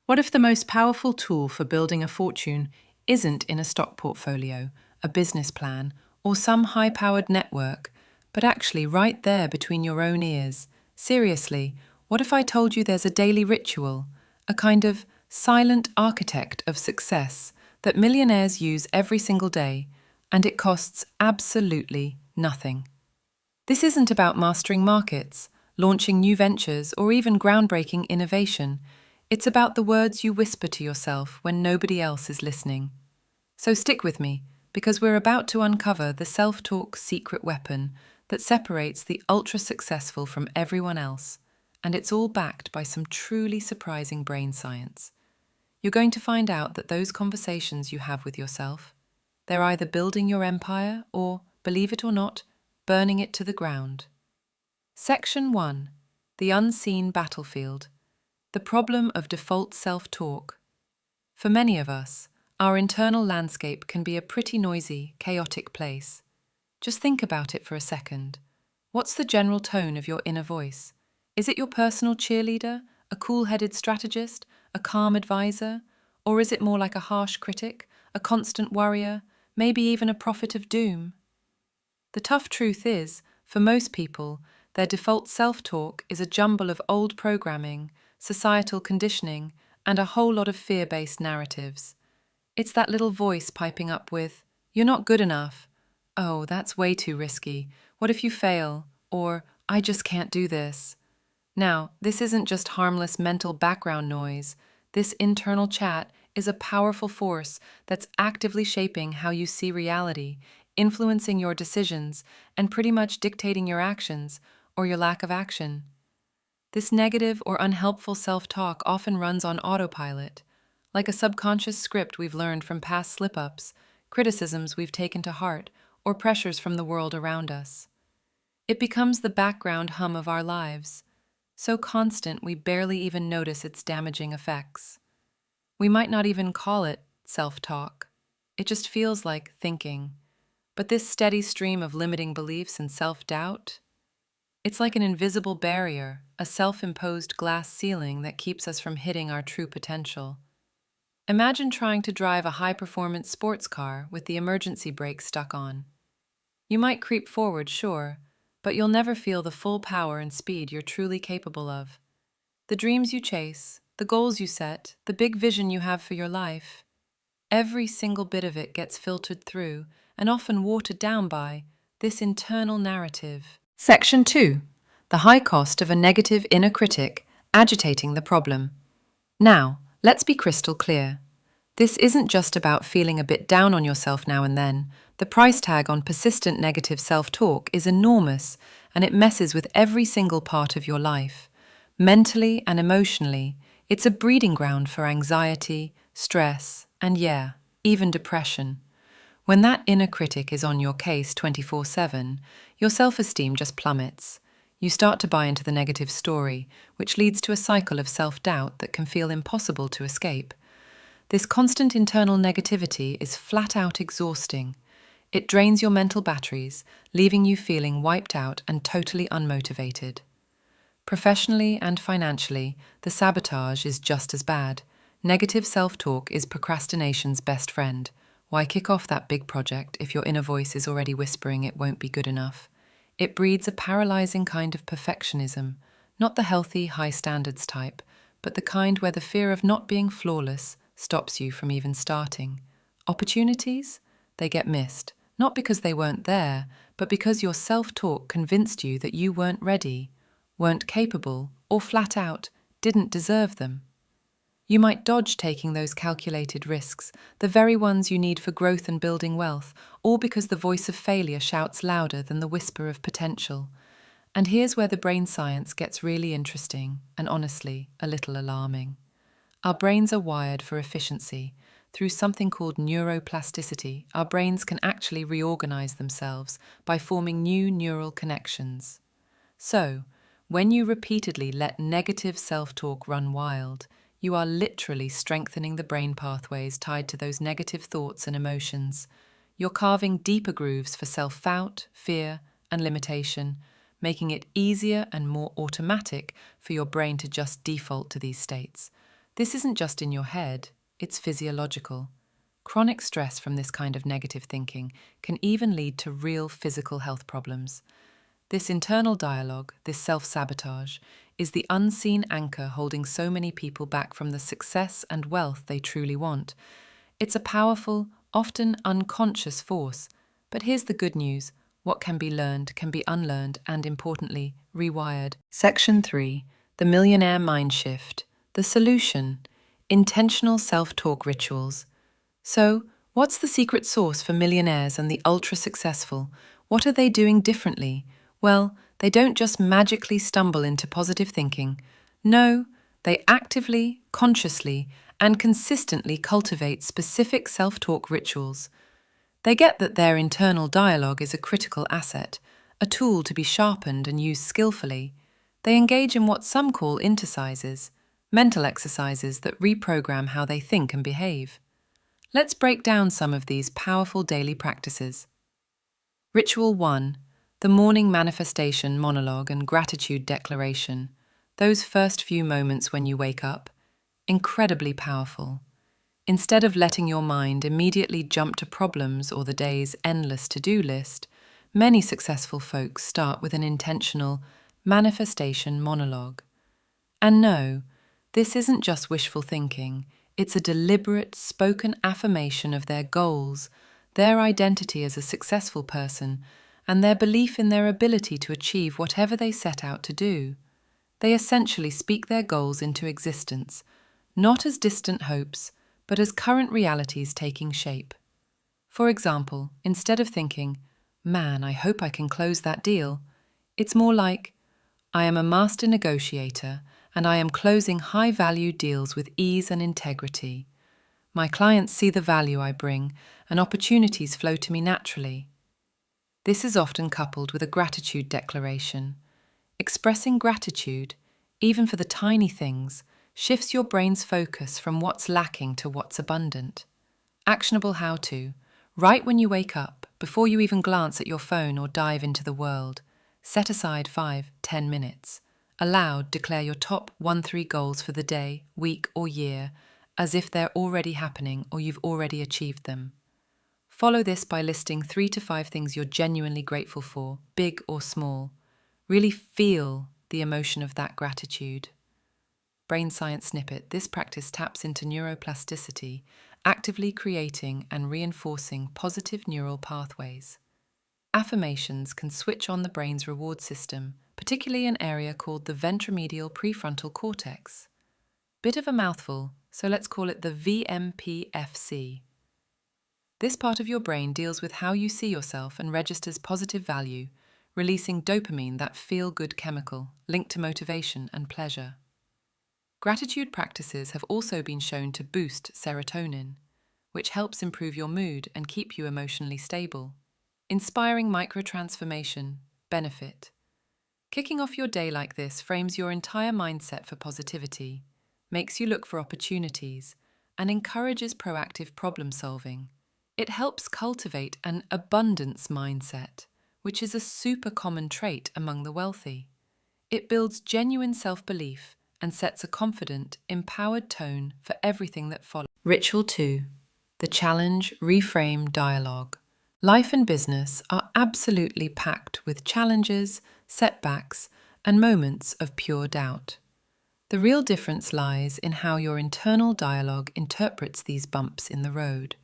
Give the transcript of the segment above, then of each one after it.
What if the most powerful tool for building a fortune isn't in a stock portfolio, a business plan, or some high powered network, but actually right there between your own ears? Seriously, what if I told you there's a daily ritual, a kind of silent architect of success that millionaires use every single day, and it costs absolutely nothing? This isn't about mastering markets, launching new ventures, or even groundbreaking innovation. It's about the words you whisper to yourself when nobody else is listening. So stick with me, because we're about to uncover the self talk secret weapon that separates the ultra successful from everyone else, and it's all backed by some truly surprising brain science. You're going to find out that those conversations you have with yourself, they're either building your empire or, believe it or not, burning it to the ground. Section 1. The Unseen Battlefield. The Problem of Default Self-Talk. For many of us, our internal landscape can be a pretty noisy, chaotic place. Just think about it for a second. What's the general tone of your inner voice? Is it your personal cheerleader, a cool-headed strategist, a calm advisor? Or is it more like a harsh critic, a constant worrier, maybe even a prophet of doom? The tough truth is, for most people, their default self-talk is a jumble of old programming, societal conditioning, and a whole lot of fear-based narratives. It's that little voice piping up with, "You're not good enough," "Oh, that's way too risky," "What if you fail?" or "I just can't do this." Now, this isn't just harmless mental background noise. This internal chat is a powerful force that's actively shaping how you see reality, influencing your decisions, and pretty much dictating your actions or your lack of action. This negative or unhelpful self-talk often runs on autopilot, like a subconscious script we've learned from past slip-ups, criticisms we've taken to heart, or pressures from the world around us. It becomes the background hum of our lives, so constant we barely even notice its damaging effects. We might not even call it self-talk. It just feels like thinking. But this steady stream of limiting beliefs and self-doubt, it's like an invisible barrier, a self-imposed glass ceiling that keeps us from hitting our true potential. Imagine trying to drive a high-performance sports car with the emergency brake stuck on. You might creep forward, sure, but you'll never feel the full power and speed you're truly capable of. The dreams you chase, the goals you set, the big vision you have for your life, every single bit of it gets filtered through and often watered down by this internal narrative. Section 2. The high cost of a negative inner critic agitating the problem. Now, let's be crystal clear. This isn't just about feeling a bit down on yourself now and then. The price tag on persistent negative self-talk is enormous, and it messes with every single part of your life. Mentally and emotionally, it's a breeding ground for anxiety, stress, and even depression. When that inner critic is on your case 24/7, your self-esteem just plummets. You start to buy into the negative story, which leads to a cycle of self-doubt that can feel impossible to escape. This constant internal negativity is flat out exhausting. It drains your mental batteries, leaving you feeling wiped out and totally unmotivated. Professionally and financially, the sabotage is just as bad. Negative self-talk is procrastination's best friend. Why kick off that big project if your inner voice is already whispering it won't be good enough? It breeds a paralyzing kind of perfectionism, not the healthy, high standards type, but the kind where the fear of not being flawless stops you from even starting. Opportunities? They get missed, not because they weren't there, but because your self-talk convinced you that you weren't ready, weren't capable, or flat out didn't deserve them. You might dodge taking those calculated risks, the very ones you need for growth and building wealth, all because the voice of failure shouts louder than the whisper of potential. And here's where the brain science gets really interesting and honestly, a little alarming. Our brains are wired for efficiency. Through something called neuroplasticity, our brains can actually reorganize themselves by forming new neural connections. So, when you repeatedly let negative self-talk run wild, you are literally strengthening the brain pathways tied to those negative thoughts and emotions. You're carving deeper grooves for self-doubt, fear, and limitation, making it easier and more automatic for your brain to just default to these states. This isn't just in your head, it's physiological. Chronic stress from this kind of negative thinking can even lead to real physical health problems. This internal dialogue, this self-sabotage, is the unseen anchor holding so many people back from the success and wealth they truly want. It's a powerful, often unconscious force. But here's the good news. What can be learned can be unlearned and, importantly, rewired. Section 3. The Millionaire Mind Shift. The solution. Intentional self-talk rituals. So, what's the secret sauce for millionaires and the ultra-successful? What are they doing differently? Well, they don't just magically stumble into positive thinking. No, they actively, consciously, and consistently cultivate specific self-talk rituals. They get that their internal dialogue is a critical asset, a tool to be sharpened and used skillfully. They engage in what some call intercises, mental exercises that reprogram how they think and behave. Let's break down some of these powerful daily practices. Ritual 1. The morning manifestation monologue and gratitude declaration. Those first few moments when you wake up, incredibly powerful. Instead of letting your mind immediately jump to problems or the day's endless to-do list, many successful folks start with an intentional manifestation monologue. And no, this isn't just wishful thinking. It's a deliberate, spoken affirmation of their goals, their identity as a successful person, and their belief in their ability to achieve whatever they set out to do. They essentially speak their goals into existence, not as distant hopes, but as current realities taking shape. For example, instead of thinking, "Man, I hope I can close that deal," it's more like, "I am a master negotiator, and I am closing high-value deals with ease and integrity. My clients see the value I bring, and opportunities flow to me naturally." This is often coupled with a gratitude declaration. Expressing gratitude, even for the tiny things, shifts your brain's focus from what's lacking to what's abundant. Actionable how-to. Right when you wake up, before you even glance at your phone or dive into the world, set aside 5-10 minutes. Aloud, declare your top 1-3 goals for the day, week, or year, as if they're already happening or you've already achieved them. Follow this by listing 3 to 5 things you're genuinely grateful for, big or small. Really feel the emotion of that gratitude. Brain science snippet. This practice taps into neuroplasticity, actively creating and reinforcing positive neural pathways. Affirmations can switch on the brain's reward system, particularly an area called the ventromedial prefrontal cortex. Bit of a mouthful, so let's call it the VMPFC. This part of your brain deals with how you see yourself and registers positive value, releasing dopamine, that feel-good chemical linked to motivation and pleasure. Gratitude practices have also been shown to boost serotonin, which helps improve your mood and keep you emotionally stable. Inspiring microtransformation benefit. Kicking off your day like this frames your entire mindset for positivity, makes you look for opportunities, and encourages proactive problem solving. It helps cultivate an abundance mindset, which is a super common trait among the wealthy. It builds genuine self-belief and sets a confident, empowered tone for everything that follows. Ritual 2. The challenge reframe dialogue. Life and business are absolutely packed with challenges, setbacks, and moments of pure doubt. The real difference lies in how your internal dialogue interprets these bumps in the road.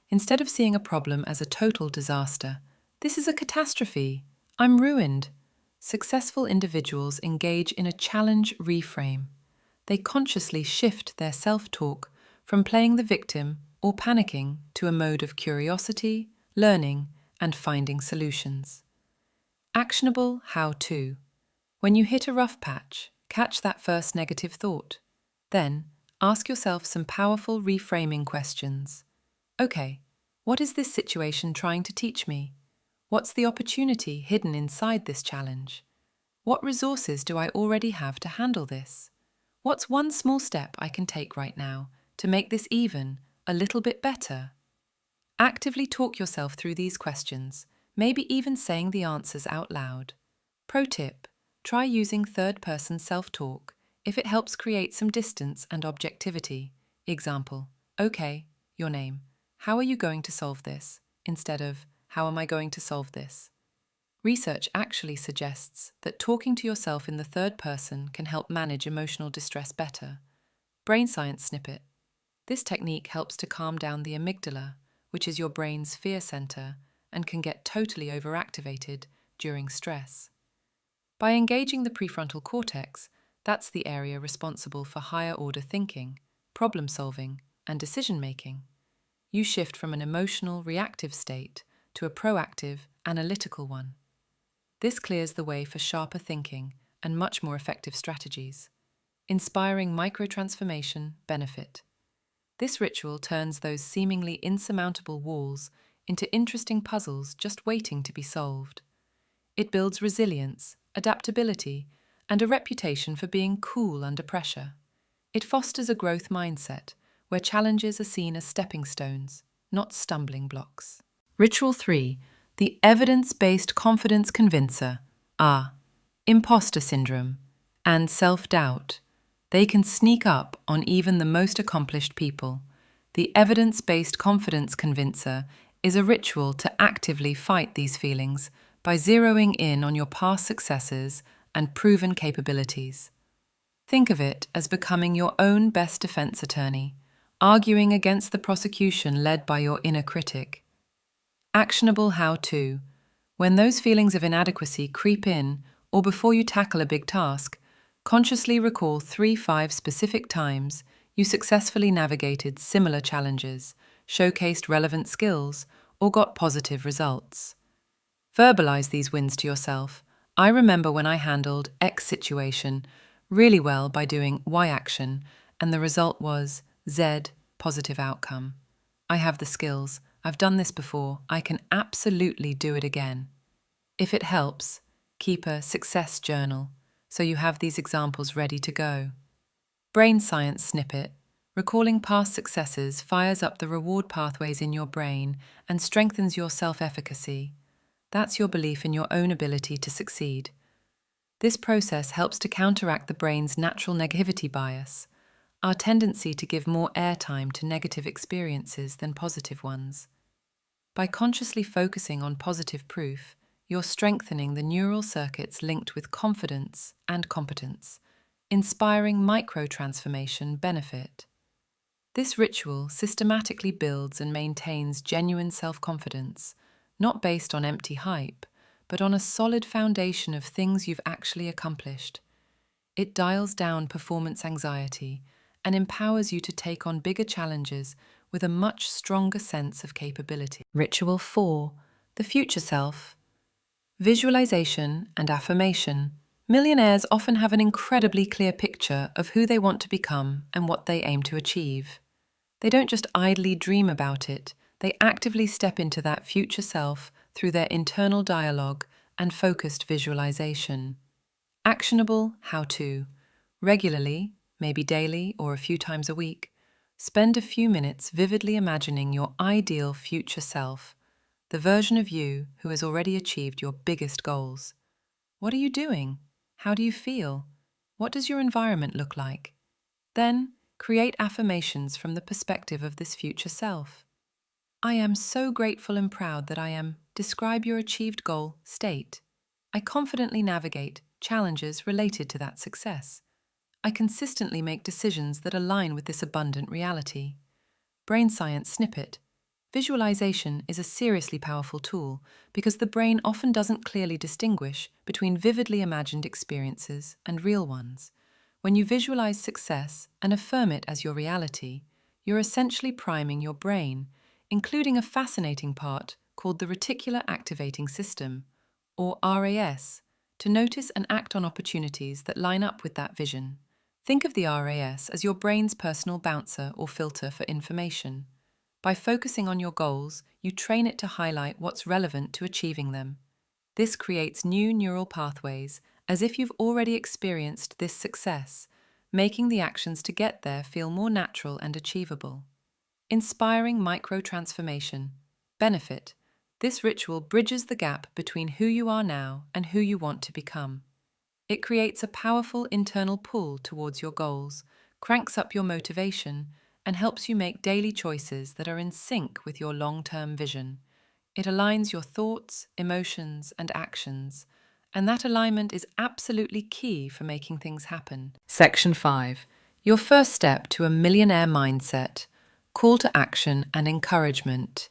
Instead of seeing a problem as a total disaster, "This is a catastrophe. I'm ruined." Successful individuals engage in a challenge reframe. They consciously shift their self-talk from playing the victim or panicking to a mode of curiosity, learning, and finding solutions. Actionable how-to. When you hit a rough patch, catch that first negative thought. Then, ask yourself some powerful reframing questions. Okay, what is this situation trying to teach me? What's the opportunity hidden inside this challenge? What resources do I already have to handle this? What's one small step I can take right now to make this even a little bit better? Actively talk yourself through these questions, maybe even saying the answers out loud. Pro tip: try using third-person self-talk. if it helps create some distance and objectivity. Example, okay, your name. How are you going to solve this? Instead of, how am I going to solve this? Research actually suggests that talking to yourself in the third person can help manage emotional distress better. Brain science snippet. This technique helps to calm down the amygdala, which is your brain's fear center, and can get totally overactivated during stress. By engaging the prefrontal cortex, that's the area responsible for higher order thinking, problem solving, and decision making, you shift from an emotional, reactive state to a proactive, analytical one. This clears the way for sharper thinking and much more effective strategies. Inspiring microtransformation benefit. This ritual turns those seemingly insurmountable walls into interesting puzzles just waiting to be solved. It builds resilience, adaptability, and a reputation for being cool under pressure. It fosters a growth mindset where challenges are seen as stepping stones, not stumbling blocks. Ritual 3. The evidence-based confidence convincer. Imposter syndrome and self-doubt. They can sneak up on even the most accomplished people. The evidence-based confidence convincer is a ritual to actively fight these feelings by zeroing in on your past successes and proven capabilities. Think of it as becoming your own best defense attorney, arguing against the prosecution led by your inner critic. Actionable how-to. When those feelings of inadequacy creep in, or before you tackle a big task, consciously recall 3-5 specific times you successfully navigated similar challenges, showcased relevant skills, or got positive results. Verbalize these wins to yourself. I remember when I handled X situation really well by doing Y action, and the result was Z, positive outcome. I have the skills. I've done this before. I can absolutely do it again. If it helps, keep a success journal so you have these examples ready to go. Brain science snippet. Recalling past successes fires up the reward pathways in your brain and strengthens your self-efficacy. That's your belief in your own ability to succeed. This process helps to counteract the brain's natural negativity bias, our tendency to give more airtime to negative experiences than positive ones. By consciously focusing on positive proof, you're strengthening the neural circuits linked with confidence and competence, inspiring micro-transformation benefit. This ritual systematically builds and maintains genuine self-confidence, not based on empty hype, but on a solid foundation of things you've actually accomplished. It dials down performance anxiety and empowers you to take on bigger challenges with a much stronger sense of capability. Ritual 4. The future self. Visualization and affirmation. Millionaires often have an incredibly clear picture of who they want to become and what they aim to achieve. They don't just idly dream about it, they actively step into that future self through their internal dialogue and focused visualization. Actionable how-to. Regularly, maybe daily or a few times a week, spend a few minutes vividly imagining your ideal future self, the version of you who has already achieved your biggest goals. What are you doing? How do you feel? What does your environment look like? Then, create affirmations from the perspective of this future self. I am so grateful and proud that I am. Describe your achieved goal state. I confidently navigate challenges related to that success. I consistently make decisions that align with this abundant reality. Brain science snippet. Visualization is a seriously powerful tool because the brain often doesn't clearly distinguish between vividly imagined experiences and real ones. When you visualize success and affirm it as your reality, you're essentially priming your brain, including a fascinating part called the reticular activating system, or RAS, to notice and act on opportunities that line up with that vision. Think of the RAS as your brain's personal bouncer or filter for information. By focusing on your goals, you train it to highlight what's relevant to achieving them. This creates new neural pathways as if you've already experienced this success, making the actions to get there feel more natural and achievable. Inspiring micro-transformation. Benefit. This ritual bridges the gap between who you are now and who you want to become. It creates a powerful internal pull towards your goals, cranks up your motivation, and helps you make daily choices that are in sync with your long-term vision. It aligns your thoughts, emotions, and actions, and that alignment is absolutely key for making things happen. Section 5. Your first step to a millionaire mindset, call to action and encouragement.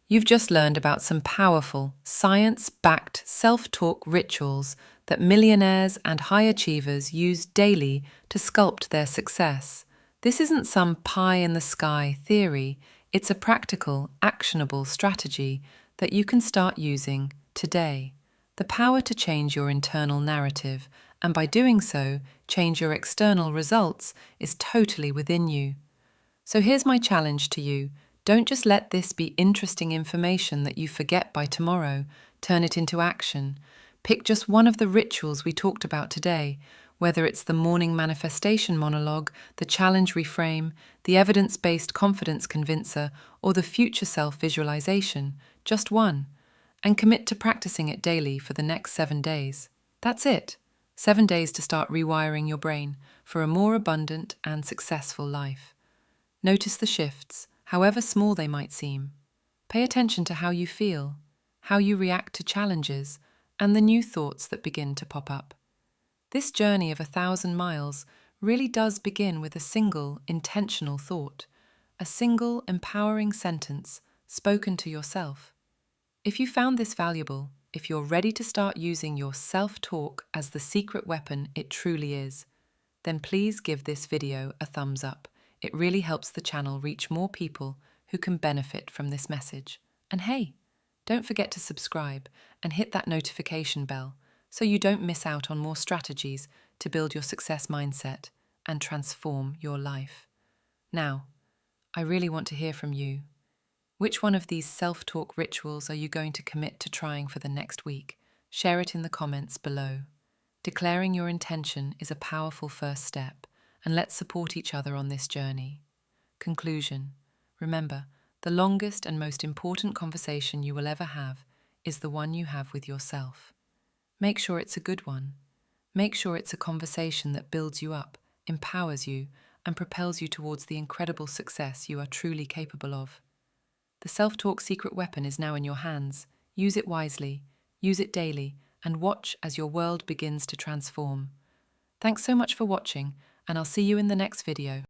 You've just learned about some powerful, science-backed self-talk rituals that millionaires and high achievers use daily to sculpt their success. This isn't some pie-in-the-sky theory, it's a practical, actionable strategy that you can start using today. The power to change your internal narrative, and by doing so, change your external results, is totally within you. So here's my challenge to you. Don't just let this be interesting information that you forget by tomorrow. Turn it into action. Pick just one of the rituals we talked about today, whether it's the morning manifestation monologue, the challenge reframe, the evidence-based confidence convincer, or the future self visualization. Just one. And commit to practicing it daily for the next 7 days. That's it. 7 days to start rewiring your brain for a more abundant and successful life. Notice the shifts, however small they might seem. Pay attention to how you feel, how you react to challenges, and the new thoughts that begin to pop up. This journey of 1,000 miles really does begin with a single intentional thought, a single empowering sentence spoken to yourself. If you found this valuable, if you're ready to start using your self-talk as the secret weapon it truly is, then please give this video a thumbs up. It really helps the channel reach more people who can benefit from this message. And hey, don't forget to subscribe and hit that notification bell so you don't miss out on more strategies to build your success mindset and transform your life. Now, I really want to hear from you. Which one of these self-talk rituals are you going to commit to trying for the next week? Share it in the comments below. Declaring your intention is a powerful first step, and let's support each other on this journey. Conclusion. Remember, the longest and most important conversation you will ever have is the one you have with yourself. Make sure it's a good one. Make sure it's a conversation that builds you up, empowers you, and propels you towards the incredible success you are truly capable of. The self-talk secret weapon is now in your hands. Use it wisely, use it daily, and watch as your world begins to transform. Thanks so much for watching, and I'll see you in the next video.